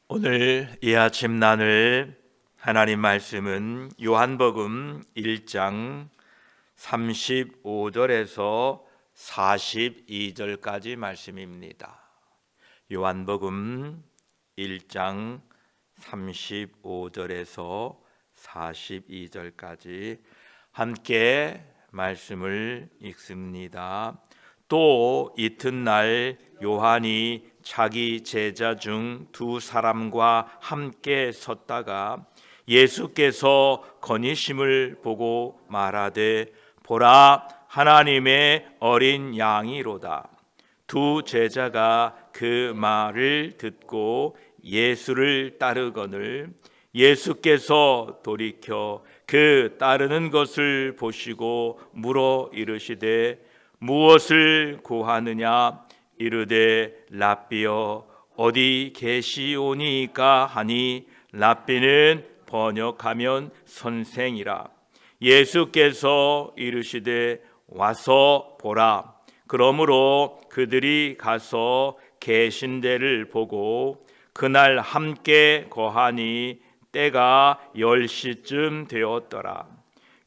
오늘 이 아침 나눌 하나님 말씀은 요한복음 1장 35절에서 42절까지 말씀입니다. 요한복음 1장 35절에서 42절까지 함께 말씀을 읽습니다. 또 이튿날 요한이 자기 제자 중 두 사람과 함께 섰다가 예수께서 거니심을 보고 말하되 보라 하나님의 어린 양이로다. 두 제자가 그 말을 듣고 예수를 따르거늘 예수께서 돌이켜 그 따르는 것을 보시고 물어 이르시되 무엇을 구하느냐? 이르되 랍비여 어디 계시오니까 하니 랍비는 번역하면 선생이라. 예수께서 이르시되 와서 보라. 그러므로 그들이 가서 계신 데를 보고 그날 함께 거하니 때가 10시쯤 되었더라.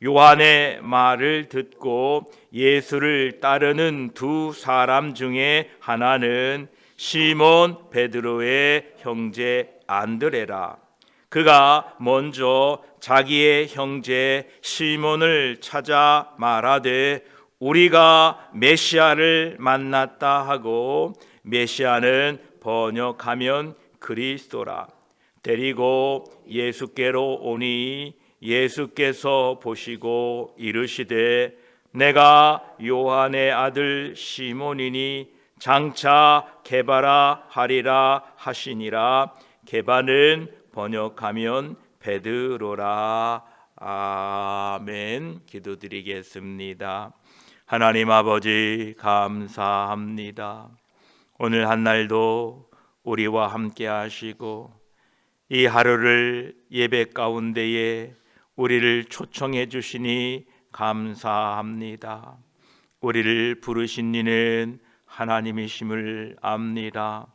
요한의 말을 듣고 예수를 따르는 두 사람 중에 하나는 시몬 베드로의 형제 안드레라. 그가 먼저 자기의 형제 시몬을 찾아 말하되 우리가 메시아를 만났다 하고, 메시아는 번역하면 그리스도라. 데리고 예수께로 오니 예수께서 보시고 이르시되 내가 요한의 아들 시몬이니 장차 게바라 하리라 하시니라. 게바는 번역하면 베드로라. 아멘. 기도드리겠습니다. 하나님 아버지 감사합니다. 오늘 한 날도 우리와 함께 하시고 이 하루를 예배 가운데에 우리를 초청해 주시니 감사합니다. 우리를 부르신 이는 하나님이심을 압니다.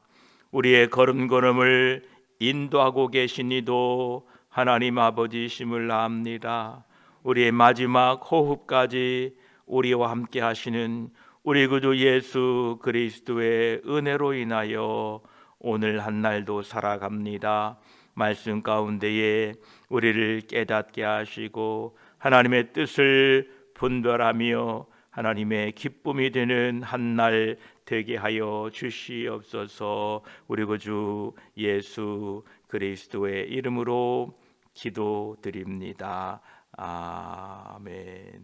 우리의 걸음걸음을 인도하고 계신 이도 하나님 아버지이심을 압니다. 우리의 마지막 호흡까지 우리와 함께 하시는 우리 구주 예수 그리스도의 은혜로 인하여 오늘 한 날도 살아갑니다. 말씀 가운데에 우리를 깨닫게 하시고 하나님의 뜻을 분별하며 하나님의 기쁨이 되는 한 날 되게 하여 주시옵소서. 우리 구주 예수 그리스도의 이름으로 기도드립니다. 아멘.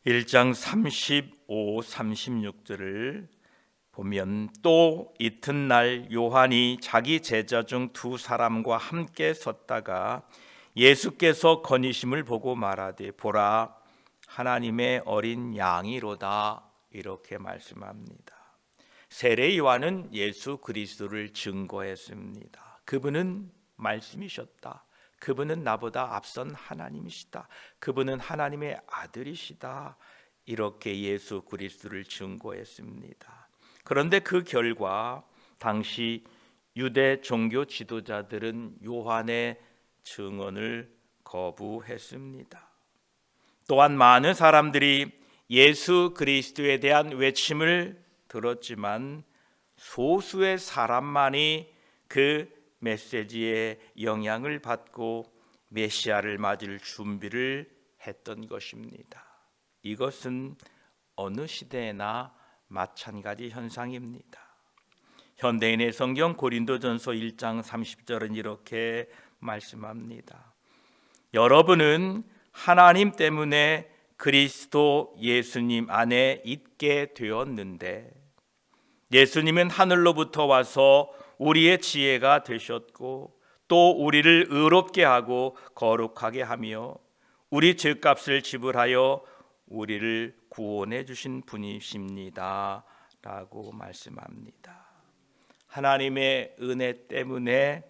1장 35, 36절을 보면 또 이튿날 요한이 자기 제자 중 두 사람과 함께 섰다가 예수께서 거니심을 보고 말하되 보라 하나님의 어린 양이로다. 이렇게 말씀합니다. 세례 요한은 예수 그리스도를 증거했습니다. 그분은 말씀이셨다. 그분은 나보다 앞선 하나님이시다. 그분은 하나님의 아들이시다. 이렇게 예수 그리스도를 증거했습니다. 그런데 그 결과 당시 유대 종교 지도자들은 요한의 증언을 거부했습니다. 또한 많은 사람들이 예수 그리스도에 대한 외침을 들었지만 소수의 사람만이 그 메시지의 영향을 받고 메시아를 맞을 준비를 했던 것입니다. 이것은 어느 시대에나 마찬가지 현상입니다. 현대인의 성경 고린도전서 1장 30절은 이렇게 말씀합니다. 여러분은 하나님 때문에 그리스도 예수님 안에 있게 되었는데 예수님은 하늘로부터 와서 우리의 지혜가 되셨고 또 우리를 의롭게 하고 거룩하게 하며 우리 죄값을 지불하여 우리를 구원해 주신 분이십니다 라고 말씀합니다. 하나님의 은혜 때문에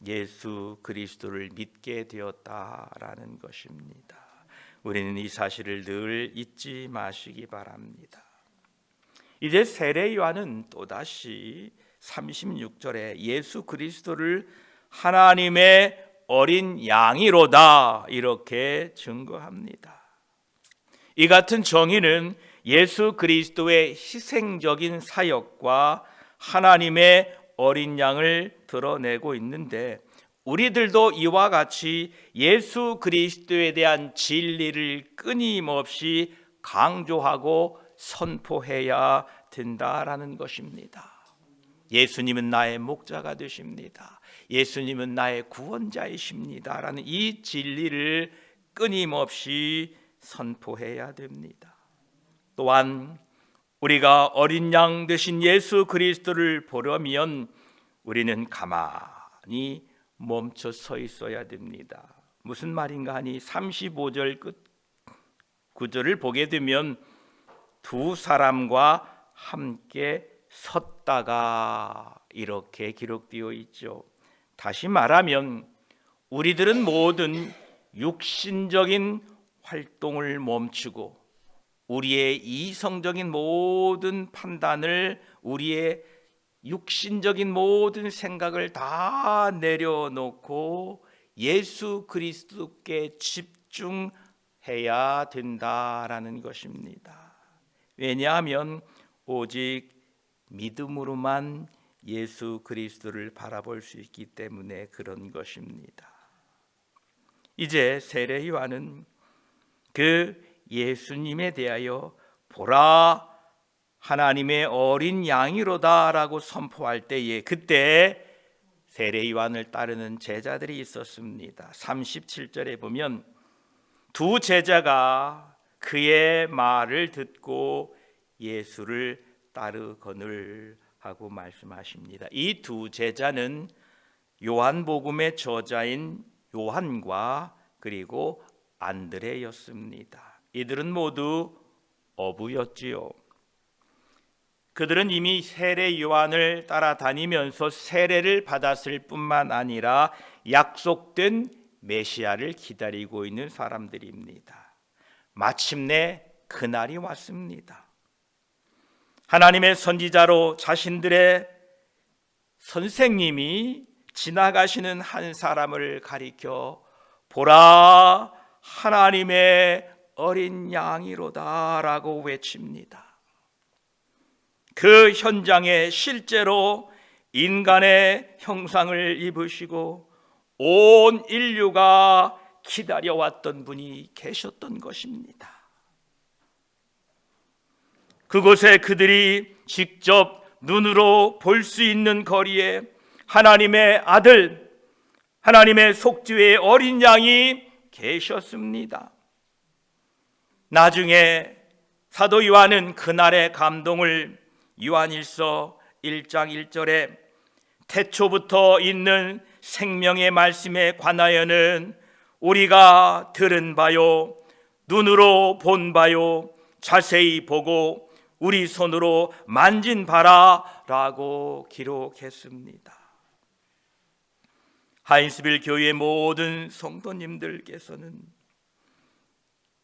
예수 그리스도를 믿게 되었다라는 것입니다. 우리는 이 사실을 늘 잊지 마시기 바랍니다. 이제 세례 요한은 또다시 36절에 예수 그리스도를 하나님의 어린 양이로다 이렇게 증거합니다. 이 같은 정의는 예수 그리스도의 희생적인 사역과 하나님의 어린 양을 드러내고 있는데, 우리들도 이와 같이 예수 그리스도에 대한 진리를 끊임없이 강조하고 선포해야 된다라는 것입니다. 예수님은 나의 목자가 되십니다. 예수님은 나의 구원자이십니다. 라는 이 진리를 끊임없이 선포해야 됩니다. 또한 우리가 어린 양 되신 예수 그리스도를 보려면 우리는 가만히 멈춰 서 있어야 됩니다. 무슨 말인가 하니 35절 끝 구절을 보게 되면 두 사람과 함께 섰다가 이렇게 기록되어 있죠. 다시 말하면 우리들은 모든 육신적인 활동을 멈추고 우리의 이성적인 모든 판단을, 우리의 육신적인 모든 생각을 다 내려놓고 예수 그리스도께 집중해야 된다라는 것입니다. 왜냐하면 오직 믿음으로만 예수 그리스도를 바라볼 수 있기 때문에 그런 것입니다. 이제 세례 요한은 그 예수님에 대하여 보라 하나님의 어린 양이로다 라고 선포할 때에, 그때 세례 요한을 따르는 제자들이 있었습니다. 37절에 보면 두 제자가 그의 말을 듣고 예수를 따르거늘 하고 말씀하십니다. 이 두 제자는 요한복음의 저자인 요한과 그리고 안드레였습니다. 이들은 모두 어부였지요. 그들은 이미 세례 요한을 따라다니면서 세례를 받았을 뿐만 아니라 약속된 메시아를 기다리고 있는 사람들입니다. 마침내 그날이 왔습니다. 하나님의 선지자로 자신들의 선생님이 지나가시는 한 사람을 가리켜 보라 하나님의 어린 양이로다 라고 외칩니다. 그 현장에 실제로 인간의 형상을 입으시고 온 인류가 기다려왔던 분이 계셨던 것입니다. 그곳에 그들이 직접 눈으로 볼 수 있는 거리에 하나님의 아들, 하나님의 속죄의 어린 양이 계셨습니다. 나중에 사도 요한은 그날의 감동을 요한일서 1장 1절에 태초부터 있는 생명의 말씀에 관하여는 우리가 들은 바요 눈으로 본 바요 자세히 보고 우리 손으로 만진 바라 라고 기록했습니다. 하인스빌 교회의 모든 성도님들께서는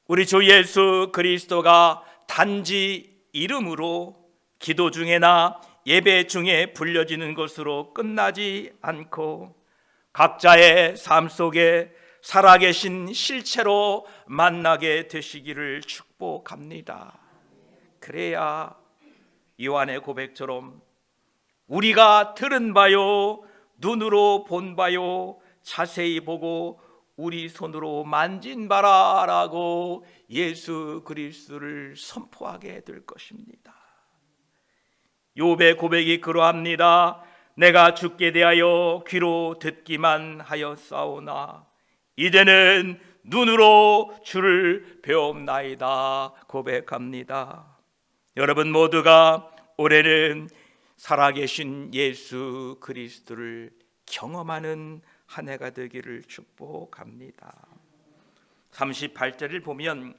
우리 주 예수 그리스도가 단지 이름으로 기도 중에나 예배 중에 불려지는 것으로 끝나지 않고 각자의 삶 속에 살아계신 실체로 만나게 되시기를 축복합니다. 그래야 요한의 고백처럼 우리가 들은 바요 눈으로 본 바요 자세히 보고 우리 손으로 만진 바라 라고 예수 그리스도를 선포하게 될 것입니다. 욥의 고백이 그러합니다. 내가 주께 대하여 귀로 듣기만 하였사오나 이제는 눈으로 주를 배움나이다 고백합니다. 여러분 모두가 올해는 살아계신 예수 그리스도를 경험하는 한 해가 되기를 축복합니다. 38절을 보면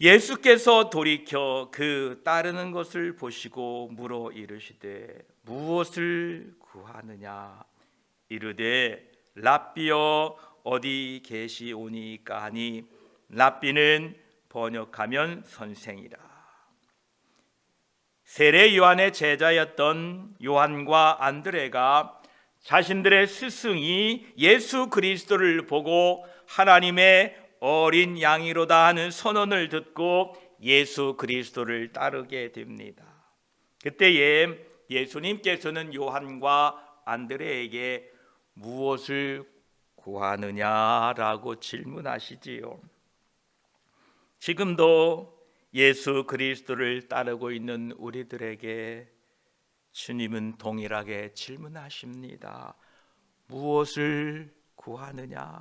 예수께서 돌이켜 그 따르는 것을 보시고 물어 이르시되 무엇을 구하느냐 이르되 랍비여 어디 계시오니까 하니 랍비는 번역하면 선생이라. 세례 요한의 제자였던 요한과 안드레가 자신들의 스승이 예수 그리스도를 보고 하나님의 어린 양이로다 하는 선언을 듣고 예수 그리스도를 따르게 됩니다. 그때에 예수님께서는 요한과 안드레에게 무엇을 구하느냐라고 질문하시지요. 지금도 예수 그리스도를 따르고 있는 우리들에게 주님은 동일하게 질문하십니다. 무엇을 구하느냐?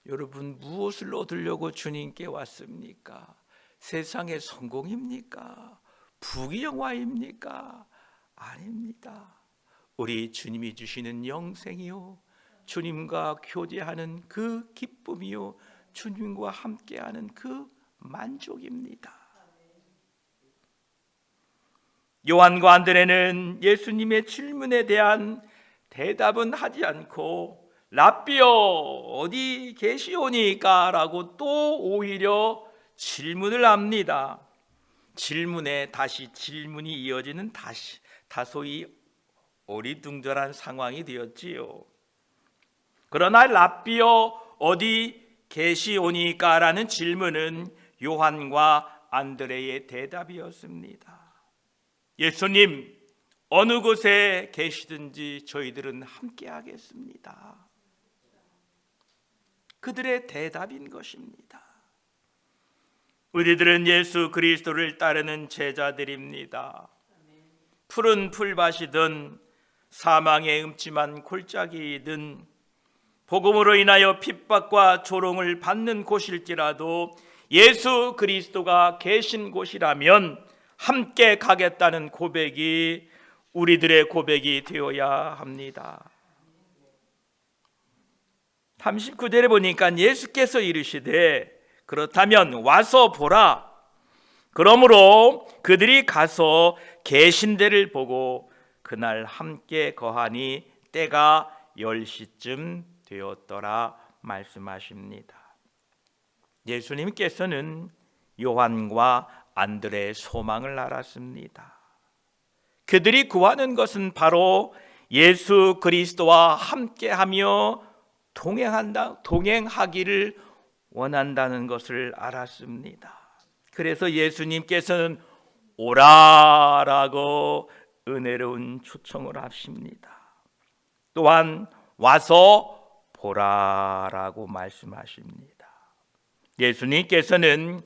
여러분, 무엇을 얻으려고 주님께 왔습니까? 세상의 성공입니까? 부귀영화입니까? 아닙니다. 우리 주님이 주시는 영생이요, 주님과 교제하는 그 기쁨이요, 주님과 함께하는 그 만족입니다. 요한과 안드레는 예수님의 질문에 대한 대답은 하지 않고 랍비여 어디 계시오니까? 라고 또 오히려 질문을 합니다. 질문에 다시 질문이 이어지는 다소히 어리둥절한 상황이 되었지요. 그러나 랍비여 어디 계시오니까? 라는 질문은 요한과 안드레의 대답이었습니다. 예수님, 어느 곳에 계시든지 저희들은 함께 하겠습니다. 그들의 대답인 것입니다. 우리들은 예수 그리스도를 따르는 제자들입니다. 푸른 풀밭이든 사망의 음침한 골짜기이든 복음으로 인하여 핍박과 조롱을 받는 곳일지라도 예수 그리스도가 계신 곳이라면 함께 가겠다는 고백이 우리들의 고백이 되어야 합니다. 39절에 보니까 예수께서 이르시되 그렇다면 와서 보라. 그러므로 그들이 가서 계신 데를 보고 그날 함께 거하니 때가 10시쯤 되었더라 말씀하십니다. 예수님께서는 요한과 안드레의 소망을 알았습니다. 그들이 구하는 것은 바로 예수 그리스도와 함께하며 동행하기를 원한다는 것을 알았습니다. 그래서 예수님께서는 오라라고 은혜로운 초청을 하십니다. 또한 와서 보라라고 말씀하십니다. 예수님께서는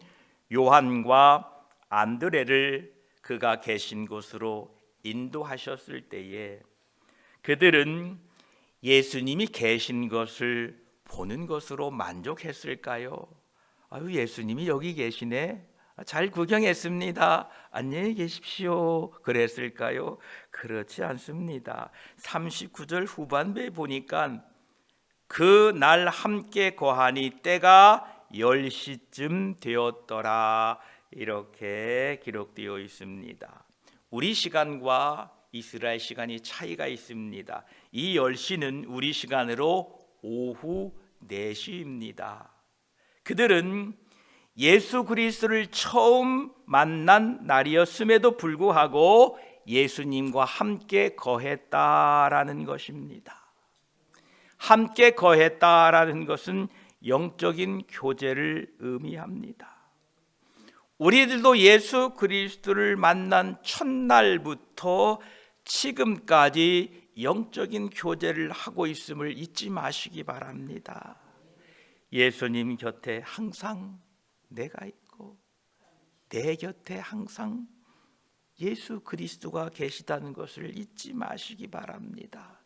요한과 안드레를 그가 계신 곳으로 인도하셨을 때에 그들은 예수님이 계신 것을 보는 것으로 만족했을까요? 아유, 예수님이 여기 계시네, 잘 구경했습니다, 안녕히 계십시오, 그랬을까요? 그렇지 않습니다. 39절 후반부에 보니까 그 날 함께 거하니 때가 10시쯤 되었더라 이렇게 기록되어 있습니다. 우리 시간과 이스라엘 시간이 차이가 있습니다. 이 10시는 우리 시간으로 오후 4시입니다. 그들은 예수 그리스도를 처음 만난 날이었음에도 불구하고 예수님과 함께 거했다라는 것입니다. 함께 거했다라는 것은 영적인 교제를 의미합니다. 우리들도 예수 그리스도를 만난 첫날부터 지금까지 영적인 교제를 하고 있음을 잊지 마시기 바랍니다. 예수님 곁에 항상 내가 있고 내 곁에 항상 예수 그리스도가 계시다는 것을 잊지 마시기 바랍니다.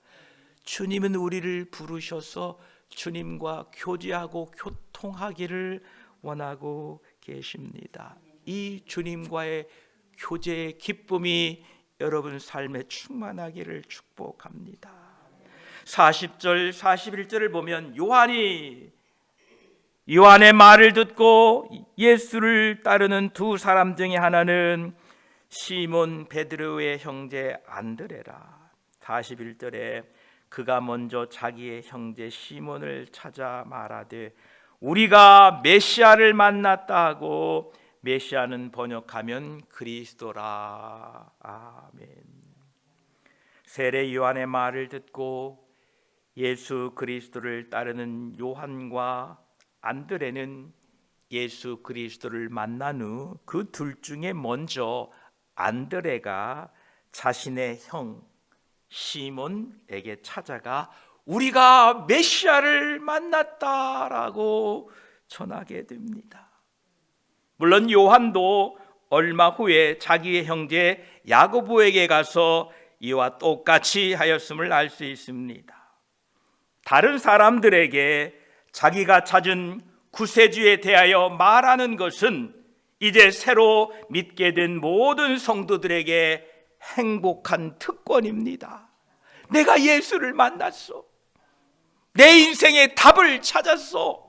주님은 우리를 부르셔서 주님과 교제하고 교통하기를 원하고 계십니다. 이 주님과의 교제의 기쁨이 여러분 삶에 충만하기를 축복합니다. 40절 41절을 보면 요한의 말을 듣고 예수를 따르는 두 사람 중에 하나는 시몬 베드로의 형제 안드레라. 41절에 그가 먼저 자기의 형제 시몬을 찾아 말하되 우리가 메시아를 만났다 하고 메시아는 번역하면 그리스도라. 아멘. 세례 요한의 말을 듣고 예수 그리스도를 따르는 요한과 안드레는 예수 그리스도를 만난 후 그 둘 중에 먼저 안드레가 자신의 형 시몬에게 찾아가 우리가 메시아를 만났다라고 전하게 됩니다. 물론 요한도 얼마 후에 자기의 형제 야고보에게 가서 이와 똑같이 하였음을 알 수 있습니다. 다른 사람들에게 자기가 찾은 구세주에 대하여 말하는 것은 이제 새로 믿게 된 모든 성도들에게 행복한 특권입니다. 내가 예수를 만났어. 내 인생의 답을 찾았어.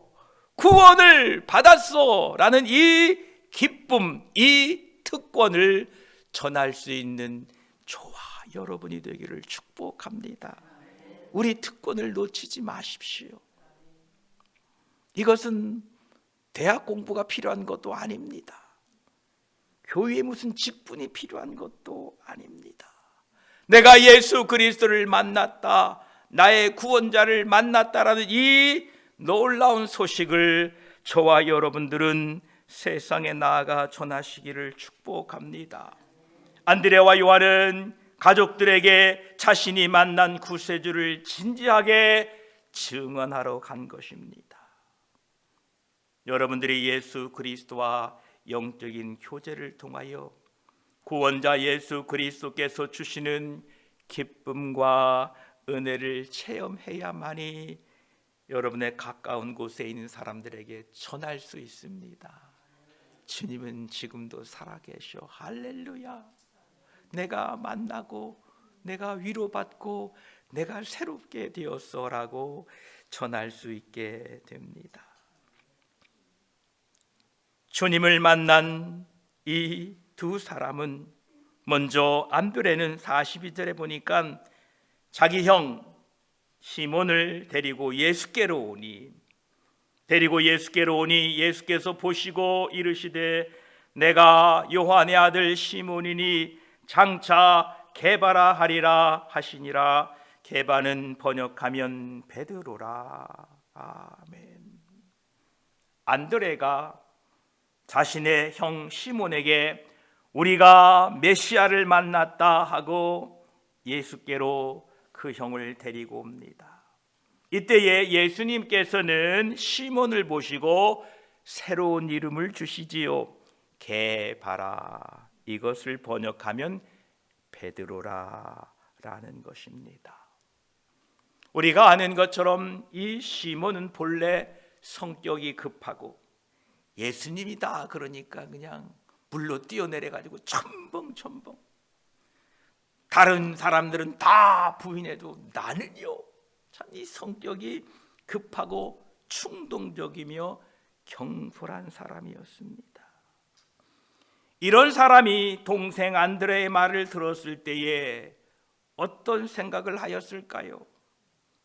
구원을 받았어. 라는 이 기쁨, 이 특권을 전할 수 있는 저와 여러분이 되기를 축복합니다. 우리 특권을 놓치지 마십시오. 이것은 대학 공부가 필요한 것도 아닙니다. 교회에 무슨 직분이 필요한 것도 아닙니다. 내가 예수 그리스도를 만났다, 나의 구원자를 만났다라는 이 놀라운 소식을 저와 여러분들은 세상에 나아가 전하시기를 축복합니다. 안드레와 요한은 가족들에게 자신이 만난 구세주를 진지하게 증언하러 간 것입니다. 여러분들이 예수 그리스도와 영적인 교제를 통하여 구원자 예수 그리스도께서 주시는 기쁨과 은혜를 체험해야만이 여러분의 가까운 곳에 있는 사람들에게 전할 수 있습니다. 주님은 지금도 살아계셔. 할렐루야. 내가 만나고 내가 위로받고 내가 새롭게 되었어라고 전할 수 있게 됩니다. 주님을 만난 이 두 사람은 먼저 안드레는 42절에 보니까 자기 형 시몬을 데리고 예수께로 오니 예수께서 보시고 이르시되 내가 요한의 아들 시몬이니 장차 게바라 하리라 하시니라. 게바는 번역하면 베드로라. 아멘. 안드레가 자신의 형 시몬에게 우리가 메시아를 만났다 하고 예수께로 그 형을 데리고 옵니다. 이때에 예수님께서는 시몬을 보시고 새로운 이름을 주시지요. 게바라. 이것을 번역하면 베드로라 라는 것입니다. 우리가 아는 것처럼 이 시몬은 본래 성격이 급하고 예수님이다 그러니까 그냥 물로 뛰어내려가지고 첨벙첨벙. 다른 사람들은 다 부인해도 나는요 참 이 성격이 급하고 충동적이며 경솔한 사람이었습니다. 이런 사람이 동생 안드레의 말을 들었을 때에 어떤 생각을 하였을까요?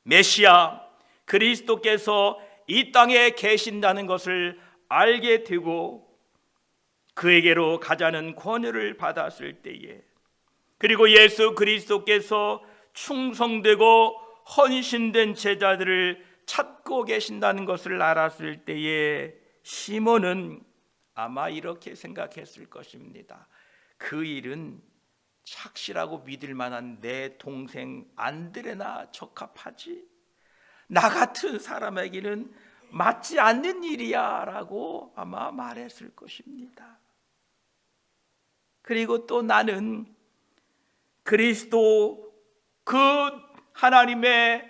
메시아 그리스도께서 이 땅에 계신다는 것을 알게 되고 그에게로 가자는 권유를 받았을 때에, 그리고 예수 그리스도께서 충성되고 헌신된 제자들을 찾고 계신다는 것을 알았을 때에 시몬은 아마 이렇게 생각했을 것입니다. 그 일은 착실하고 믿을 만한 내 동생 안드레나 적합하지, 나 같은 사람에게는 맞지 않는 일이야 라고 아마 말했을 것입니다. 그리고 또 나는 그리스도 그 하나님의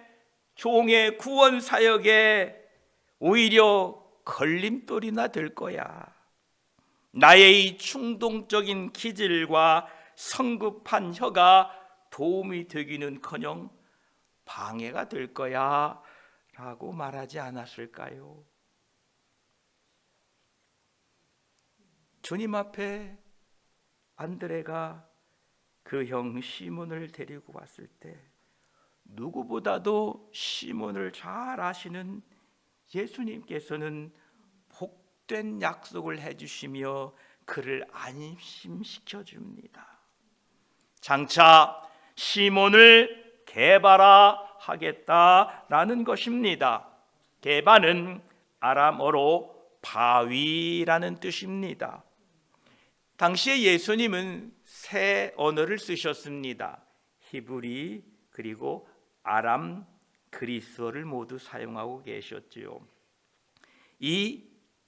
종의 구원 사역에 오히려 걸림돌이나 될 거야. 나의 이 충동적인 기질과 성급한 혀가 도움이 되기는커녕 방해가 될 거야 라고 말하지 않았을까요? 주님 앞에 안드레가 그 형 시몬을 데리고 왔을 때 누구보다도 시몬을 잘 아시는 예수님께서는 복된 약속을 해주시며 그를 안심시켜 줍니다. 장차 시몬을 게바라하겠다라는 것입니다. 게바는 아람어로 바위라는 뜻입니다. 당시에 예수님은 세 언어를 쓰셨습니다. 히브리 그리고 아람, 그리스어를 모두 사용하고 계셨지요. 이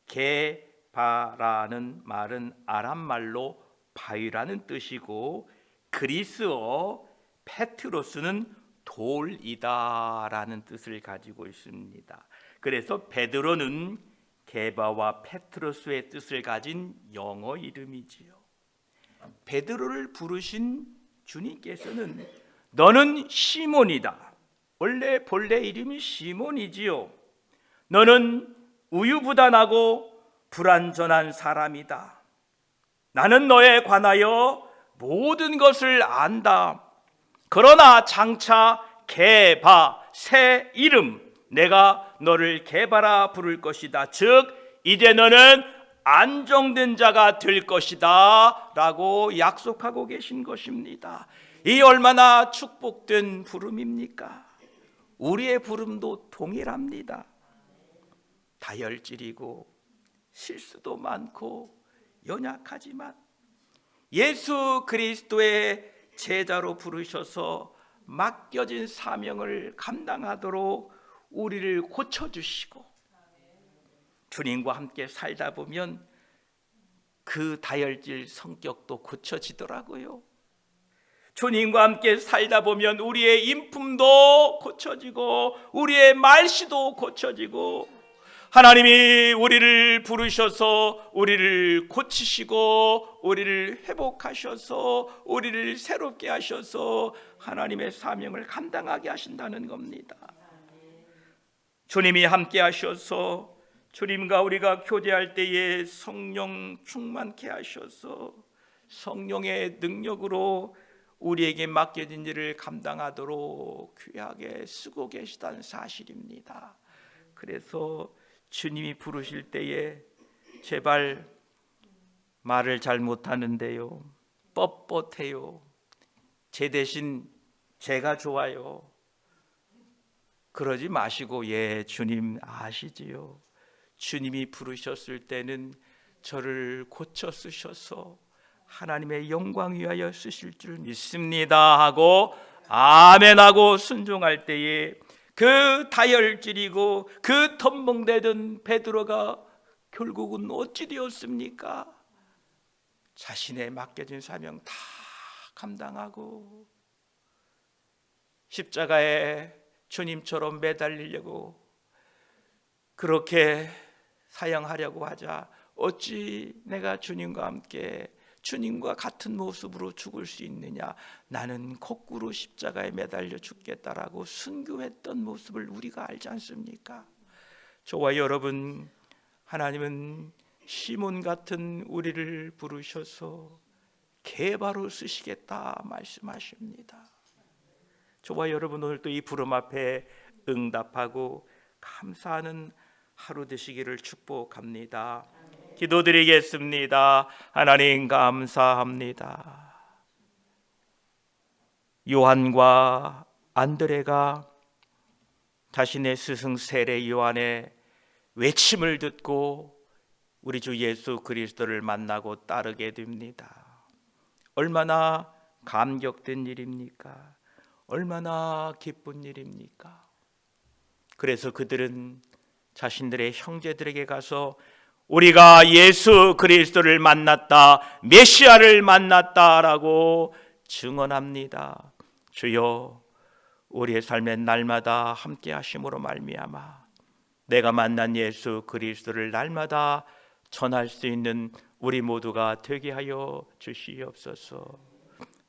게바라는 말은 아람 말로 바위라는 뜻이고 그리스어 페트로스는 돌이다라는 뜻을 가지고 있습니다. 그래서 베드로는 게바와 페트로스의 뜻을 가진 영어 이름이지요. 베드로를 부르신 주님께서는 너는 시몬이다. 원래 본래 이름이 시몬이지요. 너는 우유부단하고 불완전한 사람이다. 나는 너에 관하여 모든 것을 안다. 그러나 장차 게바, 새 이름, 내가 너를 게바라 부를 것이다. 즉 이제 너는 안정된 자가 될 것이다 라고 약속하고 계신 것입니다. 이 얼마나 축복된 부름입니까? 우리의 부름도 동일합니다. 다혈질이고 실수도 많고 연약하지만 예수 그리스도의 제자로 부르셔서 맡겨진 사명을 감당하도록 우리를 고쳐주시고 주님과 함께 살다 보면 그 다혈질 성격도 고쳐지더라고요. 주님과 함께 살다 보면 우리의 인품도 고쳐지고 우리의 말씨도 고쳐지고 하나님이 우리를 부르셔서 우리를 고치시고 우리를 회복하셔서 우리를 새롭게 하셔서 하나님의 사명을 감당하게 하신다는 겁니다. 주님이 함께 하셔서 주님과 우리가 교제할 때에 성령 충만케 하셔서 성령의 능력으로 우리에게 맡겨진 일을 감당하도록 귀하게 쓰고 계시다는 사실입니다. 그래서 주님이 부르실 때에 제발 말을 잘 못하는데요, 뻣뻣해요, 제 대신 제가 좋아요, 그러지 마시고 예 주님 아시지요. 주님이 부르셨을 때는 저를 고쳐 쓰셔서 하나님의 영광 위하여 쓰실 줄 믿습니다 하고 아멘하고 순종할 때에 그 다혈질이고 그 덤벙대던 베드로가 결국은 어찌 되었습니까? 자신의 맡겨진 사명 다 감당하고 십자가에 주님처럼 매달리려고 그렇게 사형하려고 하자 어찌 내가 주님과 함께 주님과 같은 모습으로 죽을 수 있느냐, 나는 거꾸로 십자가에 매달려 죽겠다라고 순교했던 모습을 우리가 알지 않습니까? 저와 여러분, 하나님은 시몬 같은 우리를 부르셔서 게바로 쓰시겠다 말씀하십니다. 저와 여러분 오늘 또 이 부름 앞에 응답하고 감사하는 하루 되시기를 축복합니다. 기도드리겠습니다. 하나님 감사합니다. 요한과 안드레가 자신의 스승 세례 요한의 외침을 듣고 우리 주 예수 그리스도를 만나고 따르게 됩니다. 얼마나 감격된 일입니까? 얼마나 기쁜 일입니까? 그래서 그들은 자신들의 형제들에게 가서 우리가 예수 그리스도를 만났다, 메시아를 만났다라고 증언합니다. 주여, 우리의 삶의 날마다 함께 하심으로 말미암아 내가 만난 예수 그리스도를 날마다 전할 수 있는 우리 모두가 되게 하여 주시옵소서.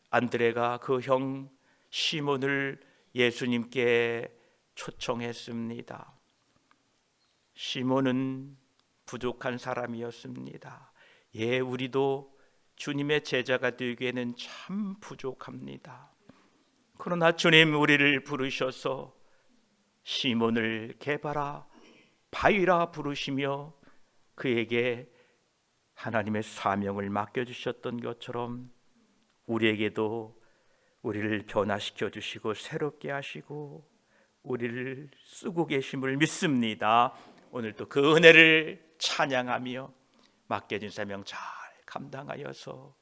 안드레가 그 형 시몬을 예수님께 초청했습니다. 시몬은 부족한 사람이었습니다. 예, 우리도 주님의 제자가 되기에는 참 부족합니다. 그러나 주님 우리를 부르셔서 시몬을 게바라, 바위라 부르시며 그에게 하나님의 사명을 맡겨주셨던 것처럼 우리에게도 우리를 변화시켜 주시고 새롭게 하시고 우리를 쓰고 계심을 믿습니다. 오늘도 그 은혜를 찬양하며 맡겨진 사명 잘 감당하여서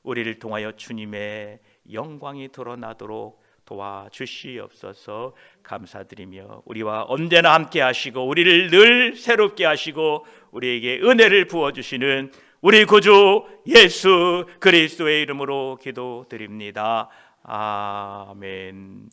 우리를 통하여 주님의 영광이 드러나도록 도와주시옵소서. 감사드리며 우리와 언제나 함께 하시고 우리를 늘 새롭게 하시고 우리에게 은혜를 부어주시는 우리 구주 예수 그리스도의 이름으로 기도드립니다. 아멘.